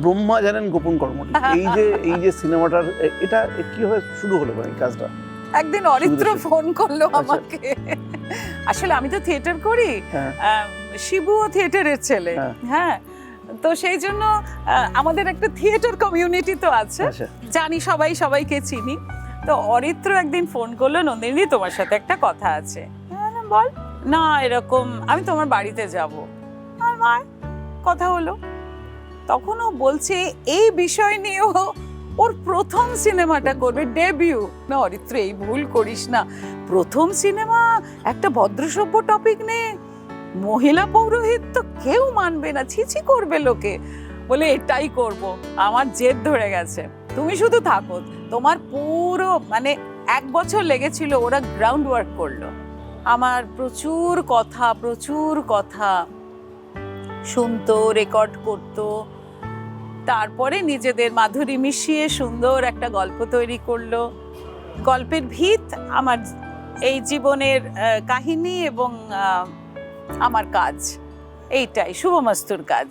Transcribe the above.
ব্রহ্মা জানেন গোপন কর্মটি, এই যে সিনেমাটার এটা কিভাবে শুরু হলো মানে এই কাজটা? একদিন অরিত্র ফোন করলো আমাকে। আসলে আমি তো থিয়েটার করি, শিবুও থিয়েটারের ছেলে। হ্যাঁ, তো সেই জন্য আমাদের একটা থিয়েটার কমিউনিটি তো আছে, জানি সবাই সবাইকে চিনি। তো অরিত্র একদিন ফোন করলো, নন্দিনী তোমার সাথে একটা কথা আছে। বল না, এরকম আমি তোমার বাড়িতে যাব। আর কথা হলো, তখন ও বলছে এই বিষয় নিয়েও ওর প্রথম সিনেমাটা করবে, ডেবিউ। না অরিত্র, এই ভুল করিস না, প্রথম সিনেমা একটা ভদ্রসভ্য টপিক নিয়ে, মহিলা পৌরোহিত তো কেউ মানবে না, ছিছি করবে লোকে। বলে এটাই করব। আমার জেদ ধরে গেছে, তুমি শুধু থাকো। তোমার পুরো মানে 1 বছর লেগেছিল, ওরা গ্রাউন্ড ওয়ার্ক করলো। আমার প্রচুর কথা শুনতো, রেকর্ড করতো, তারপরে নিজেদের মাধুরী মিশিয়ে সুন্দর একটা গল্প তৈরি করলো। গল্পের ভিত আমার এই জীবনের কাহিনী এবং আমার কাজ, এইটাই শুভমস্তুর কাজ।